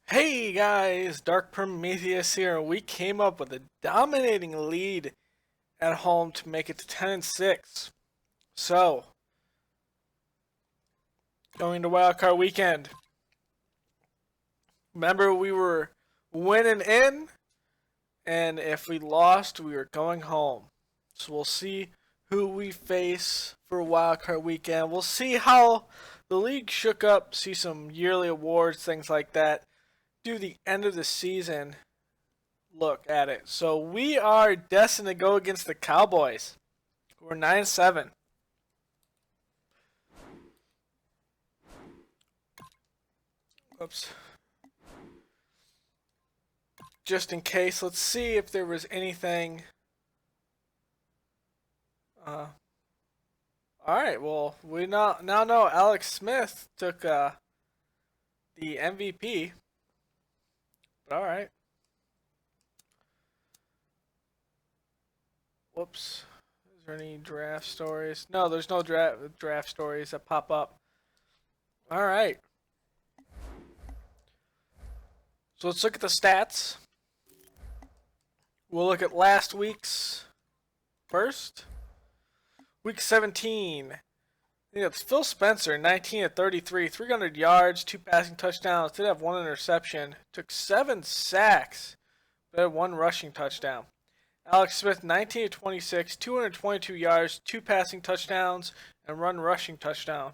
Hey guys, Dark Prometheus here. We came up with a dominating lead at home to make it to 10-6. So, going to Wildcard Weekend. Remember, we were winning in, and if we lost, we were going home. So we'll see who we face for Wildcard Weekend. We'll see how the league shook up, see some yearly awards, things like that. Do the end of the season look at it. So we are destined to go against the Cowboys. We're 9-7. Oops. Just in case, let's see if there was anything. Alright, well, we now know Alex Smith took the MVP. But alright. Whoops. Is there any draft stories? No, there's no draft stories that pop up. Alright. So let's look at the stats. We'll look at last week's first. Week 17. I think that's Phil Spencer, 19-33, 300 yards, 2 passing touchdowns. Did have 1 interception. Took 7 sacks, but had 1 rushing touchdown. Alex Smith, 19-26, 222 yards, 2 passing touchdowns, and 1 rushing touchdown.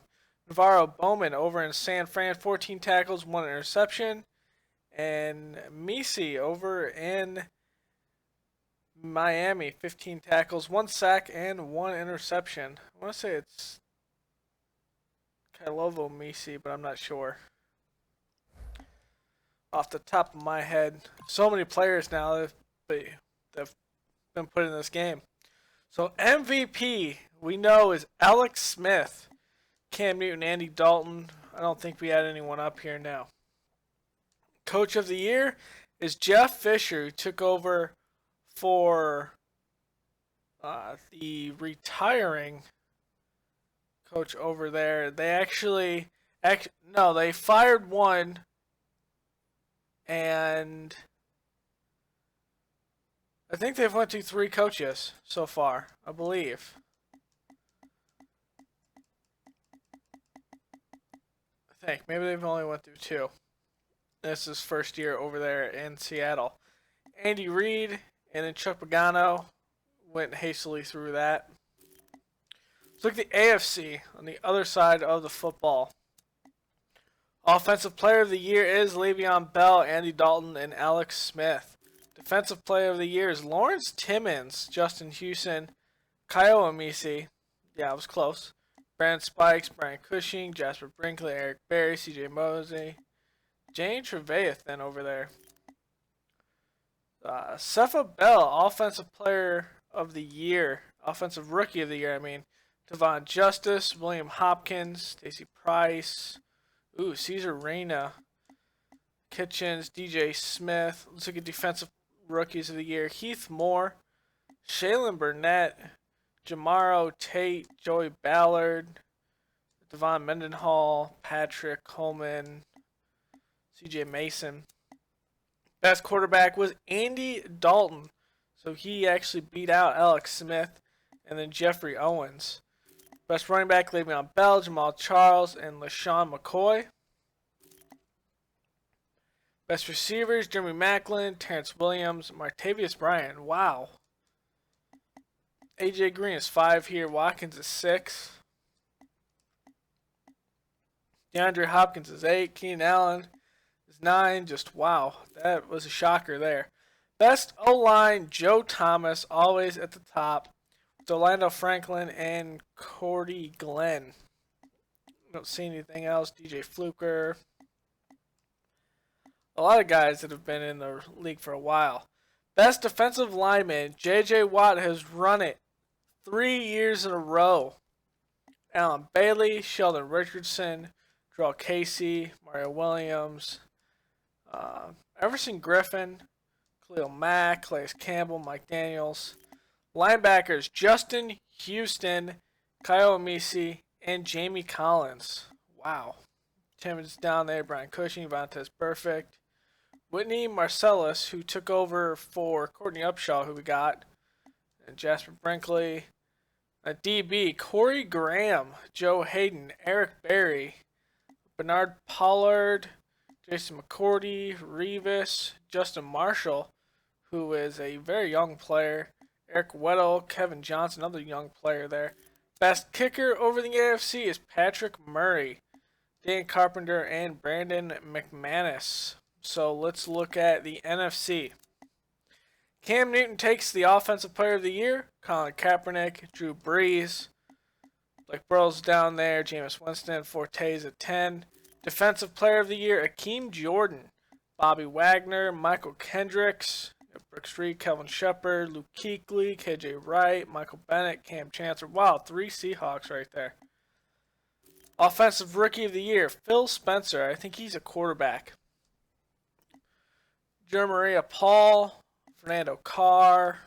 Navarro Bowman over in San Fran, 14 tackles, 1 interception. And Misi over in Miami, 15 tackles, 1 sack, and 1 interception. I want to say it's Kylovo Misi, but I'm not sure. Off the top of my head. So many players now that have been put in this game. So MVP, we know, is Alex Smith. Cam Newton, Andy Dalton. I don't think we had anyone up here now. Coach of the Year is Jeff Fisher, who took over for the retiring coach over there. They they fired one, and I think they've went through 3 coaches so far, I believe. I think maybe they've only went through 2. This is first year over there in Seattle. Andy Reid and then Chuck Pagano went hastily through that. Let's look at the AFC on the other side of the football. Offensive Player of the Year is Le'Veon Bell, Andy Dalton, and Alex Smith. Defensive Player of the Year is Lawrence Timmons, Justin Houston, Kyle Amisi. Yeah, I was close. Brandon Spikes, Brian Cushing, Jasper Brinkley, Eric Berry, CJ Mosley, Jane Trevathan over there. Sefa Bell, Offensive Player of the Year. Offensive Rookie of the Year, I mean. Devon Justice, William Hopkins, Stacey Price. Caesar Reyna. Kitchens, DJ Smith. Let's look at Defensive Rookies of the Year. Heath Moore, Shaylin Burnett, Jamaro Tate, Joey Ballard, Devon Mendenhall, Patrick Coleman, CJ Mason. Best quarterback was Andy Dalton. So he actually beat out Alex Smith and then Jeffrey Owens. Best running back, Le'Veon Bell, Jamal Charles, and LaShawn McCoy. Best receivers, Jeremy Maclin, Terrence Williams, Martavius Bryant. Wow. AJ Green is 5 here. Watkins is 6. DeAndre Hopkins is 8. Keenan Allen is 9. Just wow. That was a shocker there. Best O-line, Joe Thomas, always at the top. With Orlando Franklin and Cordy Glenn. Don't see anything else. DJ Fluker. A lot of guys that have been in the league for a while. Best defensive lineman, J.J. Watt has run it 3 years in a row. Alan Bailey, Sheldon Richardson, Jarrell Casey, Mario Williams, Everson Griffin, Khalil Mack, Calais Campbell, Mike Daniels. Linebackers, Justin Houston, Kyle Amisi, and Jamie Collins. Wow. Timmons down there, Brian Cushing, Vontaze Perfect. Whitney Marcellus, who took over for Courtney Upshaw, who we got, and Jasper Brinkley. A DB, Corey Graham, Joe Hayden, Eric Berry, Bernard Pollard, Jason McCourty, Revis, Justin Marshall, who is a very young player, Eric Weddle, Kevin Johnson, another young player there. Best kicker over the AFC is Patrick Murray, Dan Carpenter, and Brandon McManus. So let's look at the NFC. Cam Newton takes the Offensive Player of the Year. Colin Kaepernick, Drew Brees, Blake Bortles down there, Jameis Winston, Fortes at 10. Defensive Player of the Year, Akeem Jordan, Bobby Wagner, Michael Kendricks, Brooks Reed, Kelvin Shepard, Luke Kuechly, KJ Wright, Michael Bennett, Cam Chancellor. Wow, 3 Seahawks right there. Offensive Rookie of the Year, Phil Spencer. I think he's a quarterback. Jeremiah Paul, Fernando Carr,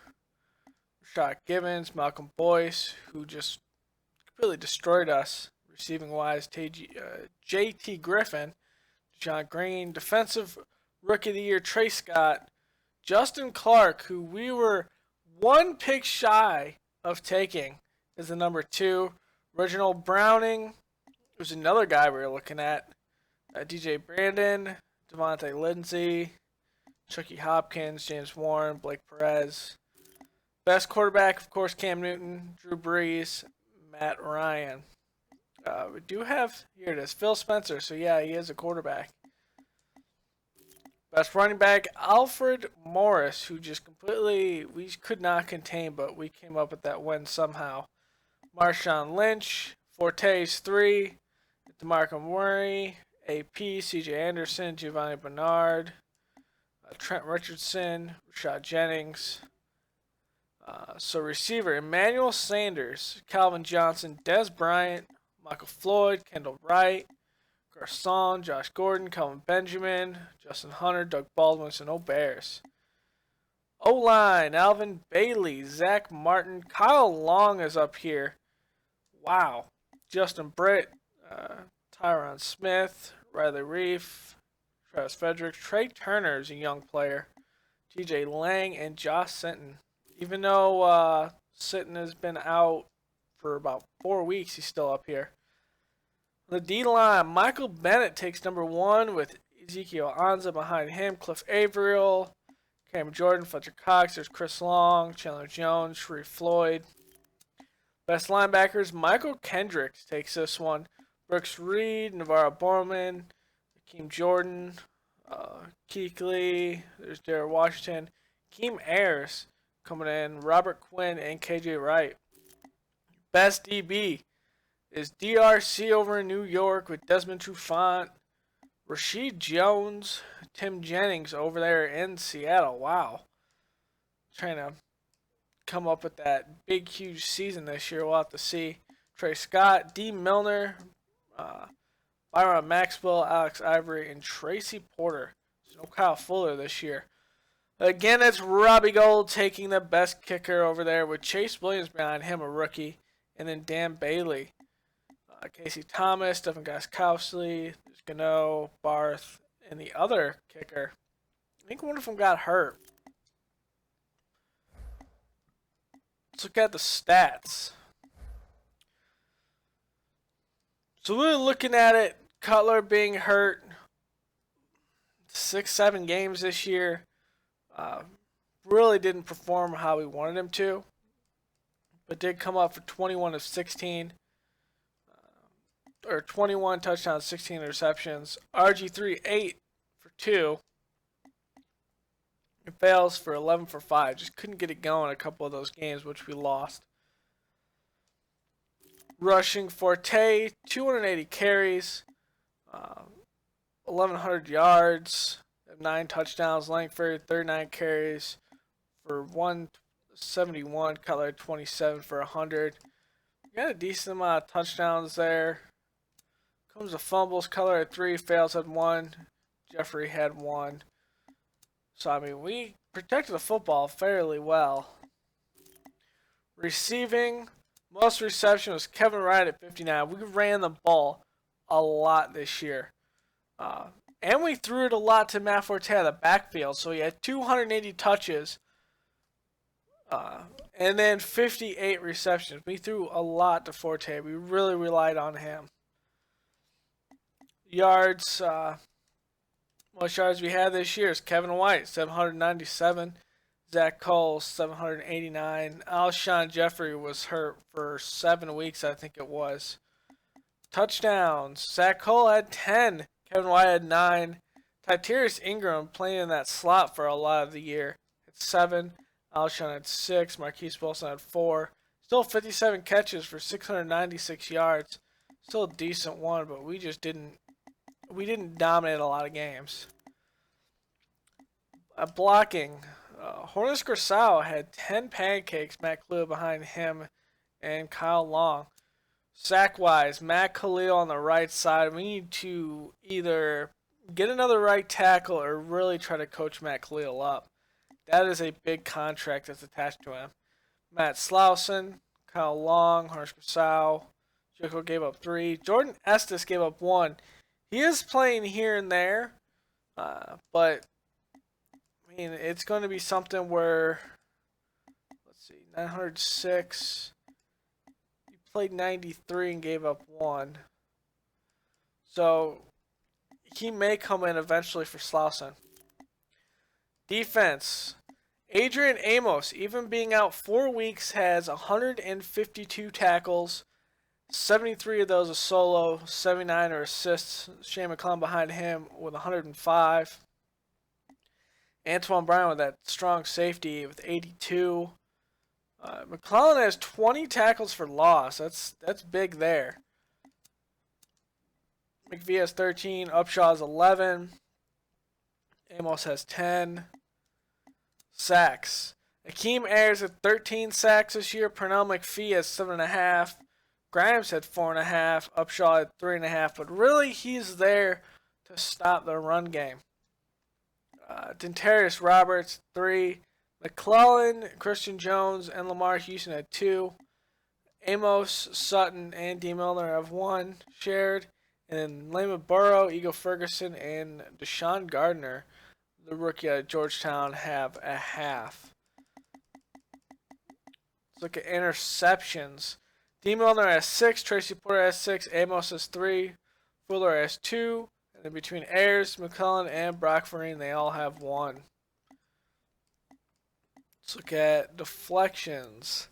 Rashad Gibbons, Malcolm Boyce, who just completely destroyed us receiving wise. JT Griffin, John Green. Defensive Rookie of the Year, Trey Scott, Justin Clark, who we were 1 pick shy of taking, is the number 2. Reginald Browning was another guy we were looking at. DJ Brandon, Devontae Lindsay, Chucky Hopkins, James Warren, Blake Perez. Best quarterback, of course, Cam Newton, Drew Brees, Matt Ryan. We do have, here it is, Phil Spencer. So, yeah, he is a quarterback. Best running back, Alfred Morris, who just completely, we could not contain, but we came up with that win somehow. Marshawn Lynch, Fortes 3, DeMarco Murray, AP, CJ Anderson, Giovanni Bernard, Trent Richardson, Rashad Jennings. So receiver, Emmanuel Sanders, Calvin Johnson, Dez Bryant, Michael Floyd, Kendall Wright, Garcon, Josh Gordon, Kelvin Benjamin, Justin Hunter, Doug Baldwin, and no Bears. O-line, Alvin Bailey, Zach Martin, Kyle Long is up here. Wow. Justin Britt, Tyron Smith, Riley Reef, Travis Frederick, Trey Turner is a young player, TJ Lang, and Josh Sinton. Even though Sinton has been out for about 4 weeks, he's still up here. The D-line, Michael Bennett takes number 1 with Ezekiel Anza behind him, Cliff Averill, Cam Jordan, Fletcher Cox, there's Chris Long, Chandler Jones, Sharif Floyd. Best linebackers, Michael Kendricks takes this one. Brooks Reed, Navarro Borman, Akeem Jordan, Kuechly, there's Darrell Washington, Keem Ayers coming in, Robert Quinn, and KJ Wright. Best DB is DRC over in New York with Desmond Trufant, Rashid Jones, Tim Jennings over there in Seattle. Wow. Trying to come up with that big, huge season this year. We'll have to see. Trey Scott, D. Milner, Byron Maxwell, Alex Ivory, and Tracy Porter. So no Kyle Fuller this year. Again, it's Robbie Gould taking the best kicker over there with Chase Williams behind him, a rookie, and then Dan Bailey. Casey Thomas, Stephen Gostkowski, there's Gano, Barth, and the other kicker. I think one of them got hurt. Let's look at the stats. So we're looking at it, Cutler being hurt 6-7 games this year. Really didn't perform how we wanted him to, but did come up for 21 of 16. Or 21 touchdowns, 16 interceptions. RG3, 8 for 2. It fails for 11 for 5. Just couldn't get it going a couple of those games, which we lost. Rushing Forte, 280 carries, 1,100 yards, 9 touchdowns. Langford, 39 carries for 171. Cutler, 27 for 100. Got a decent amount of touchdowns there. Comes the fumbles, Cutler had 3, Fails had 1, Jeffrey had 1. So, I mean, we protected the football fairly well. Receiving, most reception was Kevin Wright at 59. We ran the ball a lot this year. And we threw it a lot to Matt Forte out of the backfield. So he had 280 touches. And then 58 receptions. We threw a lot to Forte. We really relied on him. Yards. Most yards we had this year is Kevin White, 797. Zach Cole, 789. Alshon Jeffrey was hurt for 7 weeks, I think it was. Touchdowns. Zach Cole had 10. Kevin White had 9. Tyrese Ingram playing in that slot for a lot of the year. Had 7. Alshon had 6. Marquise Wilson had 4. Still 57 catches for 696 yards. Still a decent one, but we just didn't dominate a lot of games. Blocking. Hornets Grisao had 10 pancakes. Matt Khalil behind him and Kyle Long. Sack-wise, Matt Khalil on the right side. We need to either get another right tackle or really try to coach Matt Khalil up. That is a big contract that's attached to him. Matt Slauson, Kyle Long, Hornets Grisao. Jericho gave up 3. Jordan Estes gave up 1. He is playing here and there, but I mean, it's going to be something where, let's see, 906. He played 93 and gave up 1. So he may come in eventually for Slauson. Defense. Adrian Amos, even being out 4 weeks, has 152 tackles. 73 of those are solo, 79 are assists. Shane McClellan behind him with 105. Antoine Brown with that strong safety with 82. McClellan has 20 tackles for loss. That's big there. McVie has 13. Upshaw has 11. Amos has 10. Sacks. Akeem Ayers had 13 sacks this year. Pernell McPhee has 7.5. Grimes had 4.5. Upshaw had 3.5. But really, he's there to stop the run game. Dentarius Roberts, 3. McClellan, Christian Jones, and Lamar Houston had 2. Amos, Sutton, and D. Milner have 1 shared. And then Lehman Burrow, Eagle Ferguson, and Deshaun Gardner, the rookie out of Georgetown, have 0.5. Let's look at interceptions. D. Milner has 6, Tracy Porter has 6, Amos has 3, Fuller has 2, and then between Ayers, McClellan, and Brock Vereen, they all have 1. Let's look at deflections.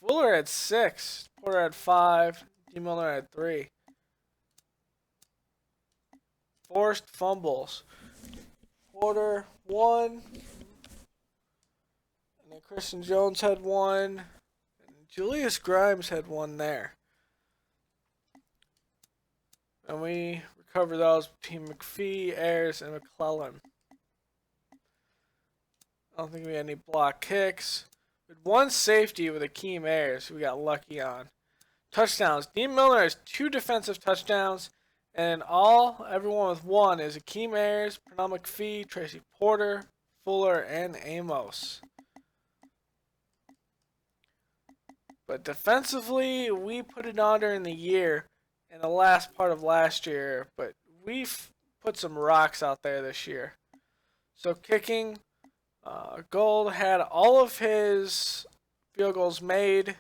Fuller had 6, Porter had 5, D. Milner had 3. Forced fumbles. Porter, 1, and then Christian Jones had 1. Julius Grimes had 1 there. And we recovered those between McPhee, Ayers, and McClellan. I don't think we had any block kicks. We had 1 safety with Akeem Ayers, who we got lucky on. Touchdowns. Dean Milner has 2 defensive touchdowns. And everyone with 1 is Akeem Ayers, Pernell McPhee, Tracy Porter, Fuller, and Amos. But defensively, we put it on during the year in the last part of last year. But we've put some rocks out there this year. So kicking, Gold had all of his field goals made.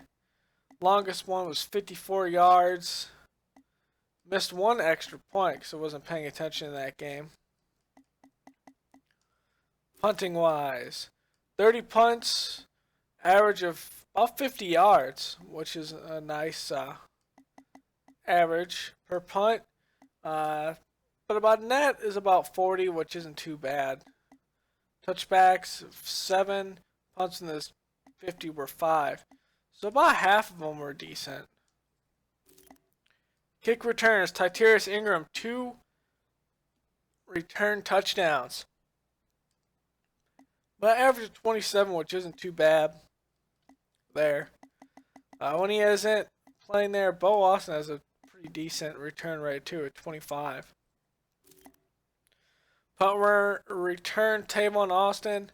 Longest one was 54 yards. Missed 1 extra point because I wasn't paying attention in that game. Punting wise, 30 punts, average of about 50 yards, which is a nice average per punt. But about net is about 40, which isn't too bad. Touchbacks, 7. Punts in this 50 were 5. So about half of them were decent. Kick returns, Tyrese Ingram, 2 return touchdowns. But average of 27, which isn't too bad there. When he isn't playing there, Bo Austin has a pretty decent return rate too at 25. Punt return, Tavon Austin,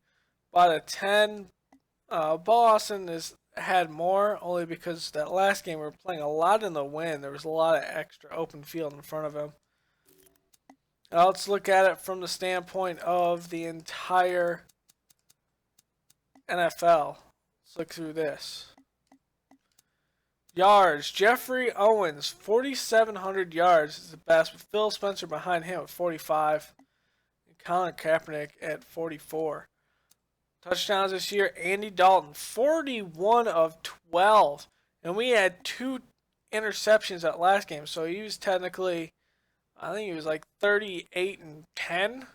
about a 10. Bo Austin had more only because that last game we were playing a lot in the wind. There was a lot of extra open field in front of him. Now let's look at it from the standpoint of the entire NFL. Let's look through this. Yards. Jeffrey Owens, 4,700 yards is the best, with Phil Spencer behind him at 45. And Colin Kaepernick at 44. Touchdowns this year, Andy Dalton, 41 of 12. And we had 2 interceptions that last game. So he was technically, I think he was like 38 and 10,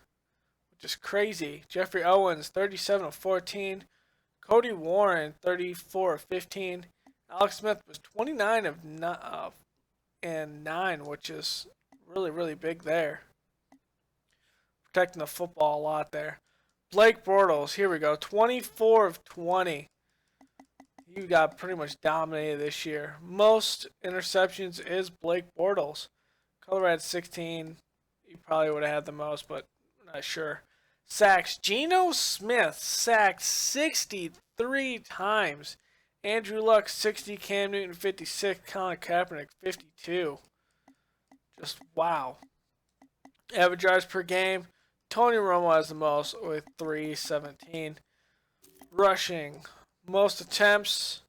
which is crazy. Jeffrey Owens, 37 of 14. Cody Warren, 34 of 15. Alex Smith was 29 of 9, which is really, really big there. Protecting the football a lot there. Blake Bortles, here we go, 24 of 20. You got pretty much dominated this year. Most interceptions is Blake Bortles. Colorado had 16. You probably would have had the most, but I'm not sure. Sacks. Geno Smith sacked 63 times. Andrew Luck, 60. Cam Newton, 56. Colin Kaepernick, 52. Just wow. Average yards per game. Tony Romo has the most with 317. Rushing. Most attempts.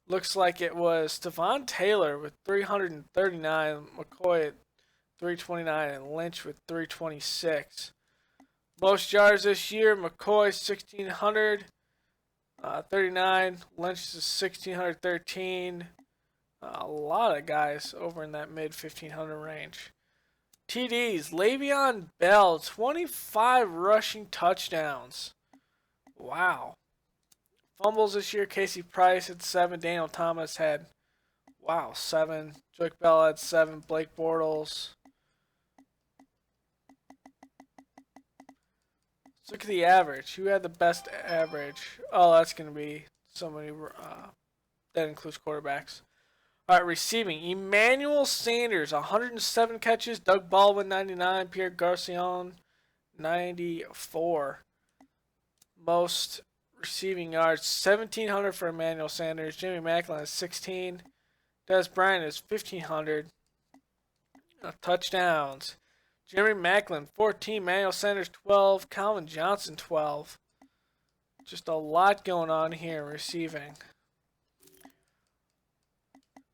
Looks like it was Stephon Taylor with 339. McCoy at 329. And Lynch with 326. Most yards this year. McCoy, 1,600. 39. Lynch is 1,613. A lot of guys over in that mid 1,500 range. TDs. Le'Veon Bell, 25 rushing touchdowns. Wow. Fumbles this year. Casey Price had 7. Daniel Thomas had, 7. Joique Bell had 7. Blake Bortles. Let's look at the average. Who had the best average? Oh, that's going to be somebody that includes quarterbacks. All right, receiving. Emmanuel Sanders, 107 catches. Doug Baldwin, 99. Pierre Garçon, 94. Most receiving yards, 1,700 for Emmanuel Sanders. Jimmy Macklin is 16. Des Bryant is 1,500. Touchdowns. Jimmy Macklin, 14. Emmanuel Sanders, 12. Calvin Johnson, 12. Just a lot going on here in receiving.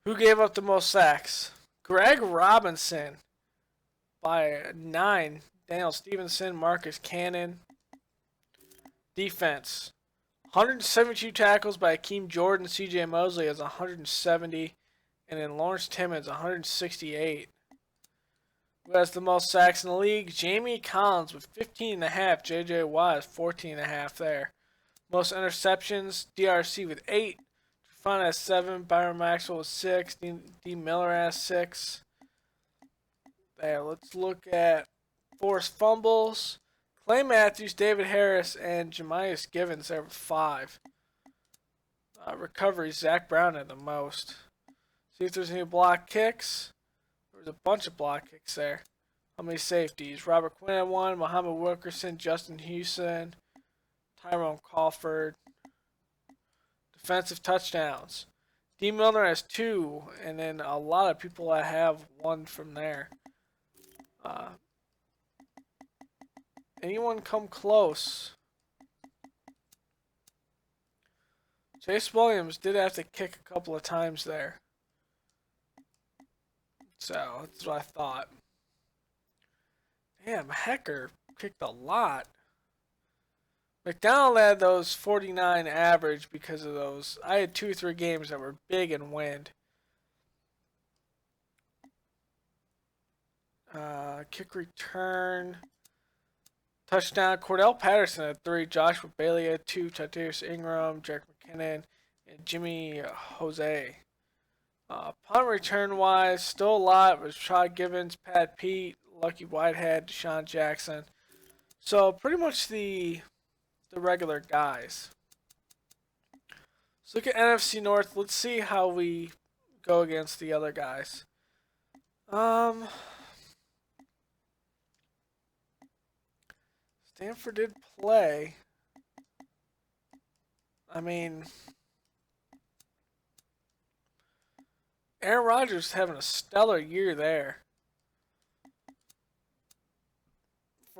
Who gave up the most sacks? Greg Robinson by 9. Daniel Stevenson, Marcus Cannon. Defense. 172 tackles by Akeem Jordan. CJ Mosley has 170. And then Lawrence Timmons, 168. Who has the most sacks in the league? Jamie Collins with 15.5. JJ Watt has 14.5 there. Most interceptions, DRC with 8. Trufant has 7. Byron Maxwell with 6. D. Miller has 6. There, let's look at forced fumbles. Clay Matthews, David Harris, and Jemias Givens there with 5. Recoveries, Zach Brown had the most. See if there's any block kicks. There's a bunch of block kicks there. How many safeties? Robert Quinn had 1. Muhammad Wilkerson, Justin Houston, Tyrone Crawford. Defensive touchdowns. D. Milner has 2, and then a lot of people that have 1 from there. Anyone come close? Chase Williams did have to kick a couple of times there. So, that's what I thought. Damn, Hecker kicked a lot. McDonald had those 49 average because of those. I had 2 or 3 games that were big in wind. Kick return. Touchdown. Cordell Patterson had 3. Joshua Bailey had 2. Tyrese Ingram, Jarek McKinnon, and Jimmy Jose. Punt return wise, still a lot. Was Rashad Givens, Pat Pete, Lucky Whitehead, Deshaun Jackson. So pretty much the regular guys. Let's look at NFC North. Let's see how we go against the other guys. Stanford did play. I mean, Aaron Rodgers having a stellar year there.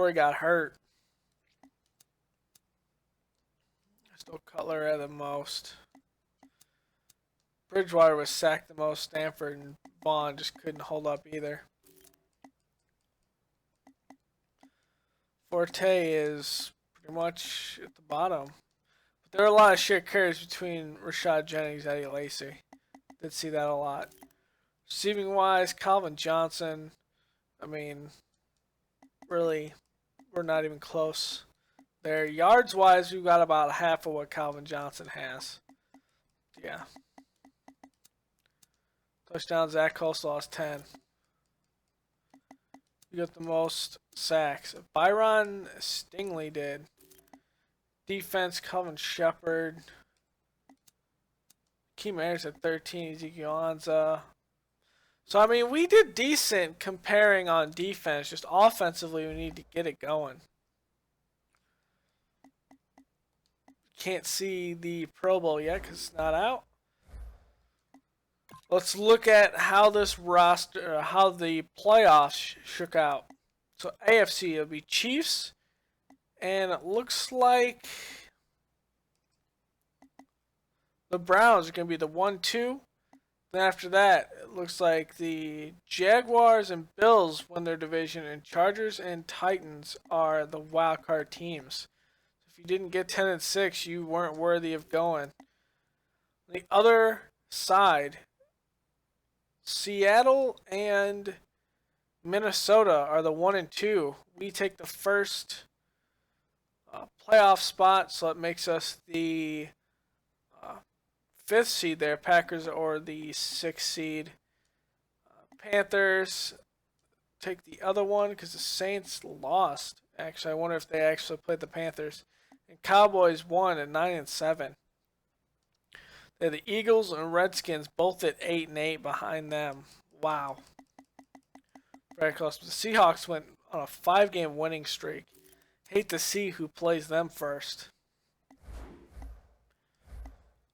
before he got hurt. Still Cutler had the most. Bridgewater was sacked the most. Stanford and Vaughn just couldn't hold up either. Forte is pretty much at the bottom. But there are a lot of shared carries between Rashad Jennings and Eddie Lacy. Did see that a lot. Receiving wise, Calvin Johnson. I mean, really, we're not even close there. Yards wise, we've got about half of what Calvin Johnson has. Yeah. Touchdown, Zach Coastal lost 10. You got the most sacks. Byron Stingley did. Defense, Calvin Shepard. Key Ayers at 13. Ezekiel Anza. So, I mean, we did decent comparing on defense. Just offensively, we need to get it going. Can't see the Pro Bowl yet because it's not out. Let's look at how this roster, how the playoffs shook out. So AFC, it'll be Chiefs, and it looks like the Browns are going to be the 1-2. Then after that, it looks like the Jaguars and Bills win their division, and Chargers and Titans are the wild card teams. If you didn't get 10-6, you weren't worthy of going. On the other side, Seattle and Minnesota are the 1-2. We take the first playoff spot, so it makes us the 5th seed there. Packers or the 6th seed. Panthers take the other one because the Saints lost. Actually, I wonder if they actually played the Panthers. And Cowboys won at 9-7. They're the Eagles and Redskins both at 8-8 behind them. Wow. Very close. The Seahawks went on a 5-game winning streak. Hate to see who plays them first.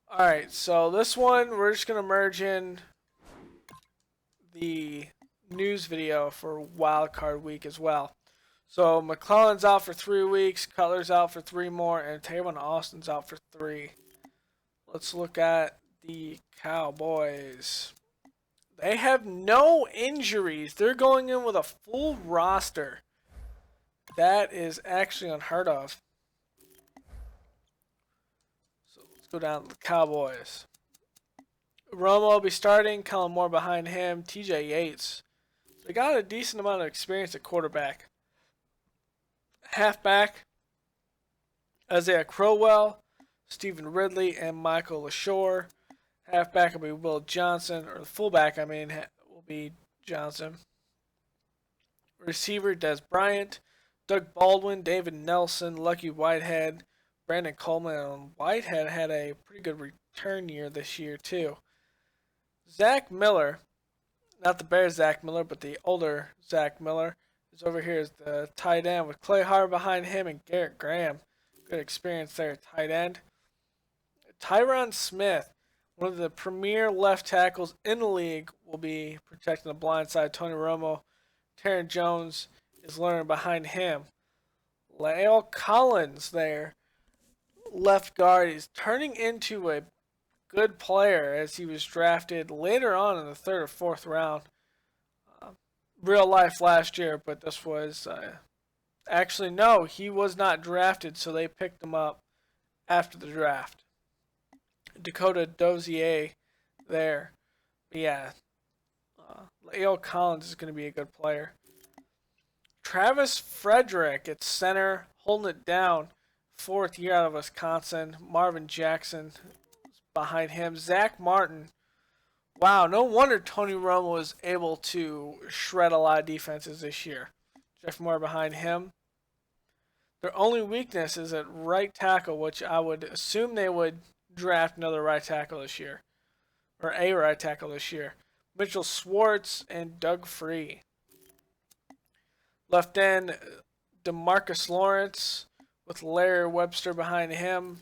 Alright, so this one, we're just going to merge in the news video for Wild Card Week as well. So McClellan's out for 3 weeks, Cutler's out for 3 more, and Tavon Austin's out for 3. Let's look at the Cowboys. They have no injuries. They're going in with a full roster. That is actually unheard of. So let's go down to the Cowboys. Romo will be starting. Kellen Moore behind him. TJ Yates. They got a decent amount of experience at quarterback. Halfback, Isaiah Crowell, Stephen Ridley, and Michael LaShore. Halfback will be Will Johnson, or the fullback, will be Johnson. Receiver, Des Bryant, Doug Baldwin, David Nelson, Lucky Whitehead, Brandon Coleman. And Whitehead had a pretty good return year this year, too. Zach Miller, not the Bears Zach Miller, but the older Zach Miller, is over here as the tight end with Clay Hart behind him and Garrett Graham. Good experience there at tight end. Tyron Smith, one of the premier left tackles in the league, will be protecting the blind side. Tony Romo. Taron Jones is learning behind him. Lael Collins there, left guard, is turning into a good player as he was drafted later on in the 3rd or 4th round. Real life last year, but this was actually no, he was not drafted, so they picked him up after the draft. Dakota Dozier there. But yeah, Lael Collins is going to be a good player. Travis Frederick at center, holding it down. 4th year out of Wisconsin. Marvin Jackson behind him. Zach Martin. Wow, no wonder Tony Romo was able to shred a lot of defenses this year. Jeff Moore behind him. Their only weakness is at right tackle, which I would assume they would draft another right tackle this year. Or a right tackle this year. Mitchell Schwartz and Doug Free. Left end, DeMarcus Lawrence with Larry Webster behind him.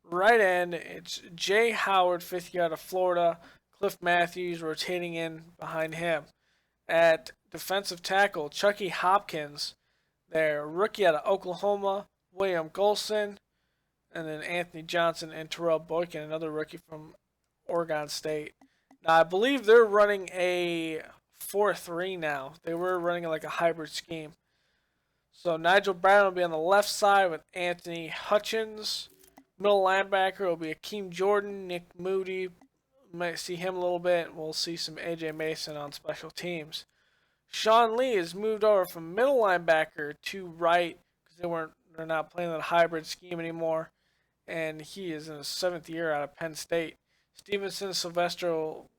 Right end, it's Jay Howard, 5th year out of Florida. Cliff Matthews rotating in behind him. At defensive tackle, Chucky Hopkins, there. Rookie out of Oklahoma, William Golson, and then Anthony Johnson and Terrell Boykin, another rookie from Oregon State. Now, I believe they're running a 4-3 now. They were running like a hybrid scheme. So Nigel Brown will be on the left side with Anthony Hutchins. Middle linebacker will be Akeem Jordan, Nick Moody. Might see him a little bit. We'll see some AJ Mason on special teams. Sean Lee has moved over from middle linebacker to right because they're not playing that hybrid scheme anymore, and he is in his 7th year out of Penn State. Stevenson Sylvester will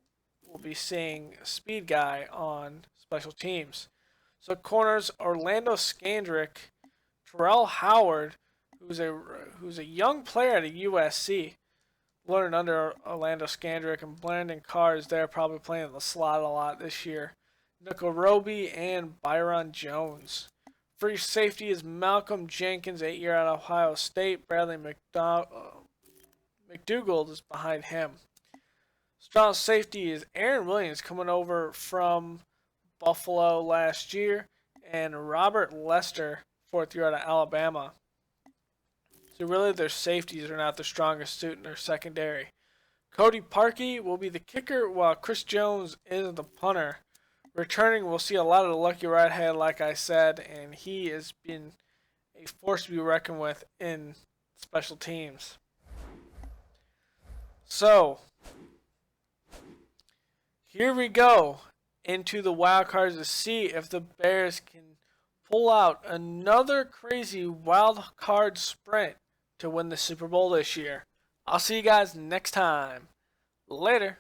be seeing speed guy on special teams. So corners Orlando Scandrick, Terrell Howard, who's a young player at USC, learned under Orlando Scandrick, and Brandon Carr is there, probably playing in the slot a lot this year. Nickel Roby and Byron Jones. Free safety is Malcolm Jenkins, 8-year out of Ohio State. Bradley McDougald is behind him. Strong safety is Aaron Williams, coming over from Buffalo last year, and Robert Lester, 4th year out of Alabama. So really their safeties are not the strongest suit in their secondary. Cody Parkey will be the kicker, while Chris Jones is the punter. Returning, we'll see a lot of the lucky right hand, like I said, and he has been a force to be reckoned with in special teams. So, here we go into the wild cards to see if the Bears can pull out another crazy wild card sprint to win the Super Bowl this year. I'll see you guys next time. Later.